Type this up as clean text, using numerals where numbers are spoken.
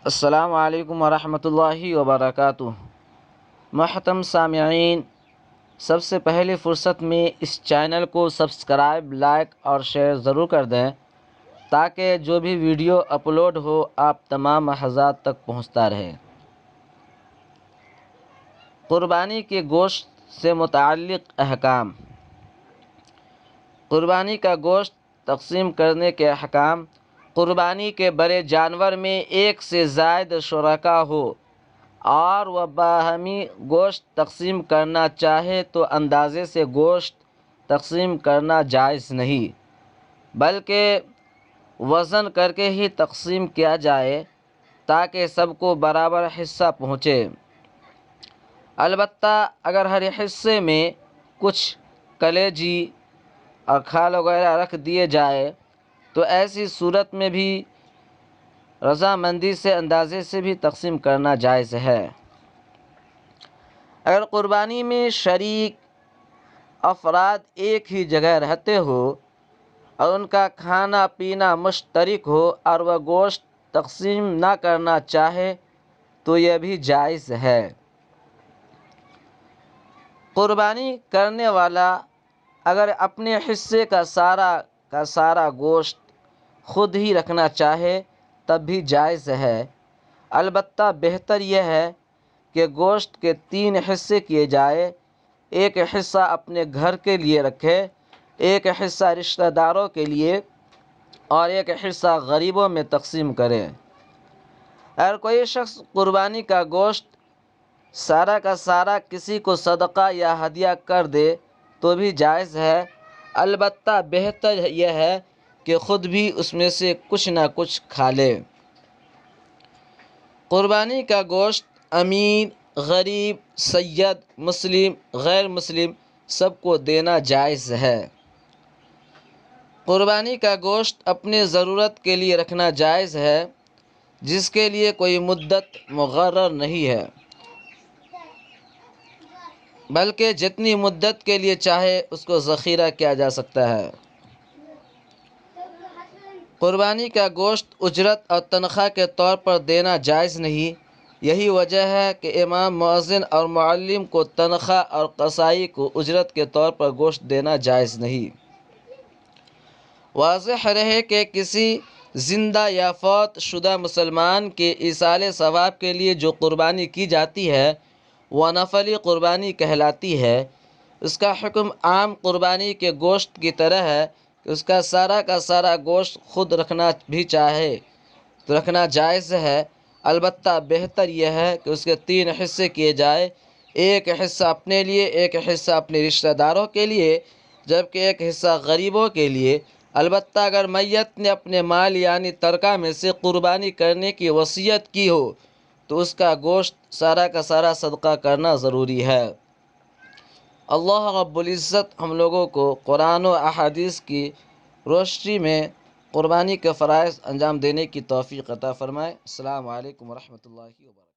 السلام علیکم ورحمۃ اللہ وبرکاتہ۔ محترم سامعین، سب سے پہلی فرصت میں اس چینل کو سبسکرائب، لائک اور شیئر ضرور کر دیں تاکہ جو بھی ویڈیو اپلوڈ ہو آپ تمام حضرات تک پہنچتا رہے۔ قربانی کے گوشت سے متعلق احکام۔ قربانی کا گوشت تقسیم کرنے کے احکام۔ قربانی کے بڑے جانور میں ایک سے زائد شرکا ہو اور وہ باہمی گوشت تقسیم کرنا چاہے تو اندازے سے گوشت تقسیم کرنا جائز نہیں، بلکہ وزن کر کے ہی تقسیم کیا جائے تاکہ سب کو برابر حصہ پہنچے۔ البتہ اگر ہر حصے میں کچھ کلیجی اور کھال وغیرہ رکھ دیے جائے تو ایسی صورت میں بھی رضامندی سے اندازے سے بھی تقسیم کرنا جائز ہے۔ اگر قربانی میں شریک افراد ایک ہی جگہ رہتے ہو اور ان کا کھانا پینا مشترک ہو اور وہ گوشت تقسیم نہ کرنا چاہے تو یہ بھی جائز ہے۔ قربانی کرنے والا اگر اپنے حصے کا سارا گوشت خود ہی رکھنا چاہے تب بھی جائز ہے، البتہ بہتر یہ ہے کہ گوشت کے 3 حصے کیے جائے، ایک حصہ اپنے گھر کے لیے رکھے، ایک حصہ رشتہ داروں کے لیے اور ایک حصہ غریبوں میں تقسیم کرے۔ اگر کوئی شخص قربانی کا گوشت سارا کا سارا کسی کو صدقہ یا ہدیہ کر دے تو بھی جائز ہے، البتہ بہتر یہ ہے کہ خود بھی اس میں سے کچھ نہ کچھ کھا لے۔ قربانی کا گوشت امیر، غریب، سید، مسلم، غیر مسلم سب کو دینا جائز ہے۔ قربانی کا گوشت اپنے ضرورت کے لیے رکھنا جائز ہے، جس کے لیے کوئی مدت مقرر نہیں ہے، بلکہ جتنی مدت کے لیے چاہے اس کو ذخیرہ کیا جا سکتا ہے۔ قربانی کا گوشت اجرت اور تنخواہ کے طور پر دینا جائز نہیں، یہی وجہ ہے کہ امام، مؤذن اور معلم کو تنخواہ اور قصائی کو اجرت کے طور پر گوشت دینا جائز نہیں۔ واضح رہے کہ کسی زندہ یا فوت شدہ مسلمان کے ایصال ثواب کے لیے جو قربانی کی جاتی ہے وہ نفلی قربانی کہلاتی ہے۔ اس کا حکم عام قربانی کے گوشت کی طرح ہے کہ اس کا سارا گوشت خود رکھنا بھی چاہے تو رکھنا جائز ہے، البتہ بہتر یہ ہے کہ اس کے 3 حصے کیے جائے، ایک حصہ اپنے لیے، ایک حصہ اپنے رشتہ داروں کے لیے، جبکہ ایک حصہ غریبوں کے لیے۔ البتہ اگر میت نے اپنے مال یعنی ترکہ میں سے قربانی کرنے کی وصیت کی ہو تو اس کا گوشت سارا کا سارا صدقہ کرنا ضروری ہے۔ اللہ رب العزت ہم لوگوں کو قرآن و احادیث کی روشنی میں قربانی کے فرائض انجام دینے کی توفیق عطا فرمائے۔ السلام علیکم ورحمۃ اللہ وبرکاتہ۔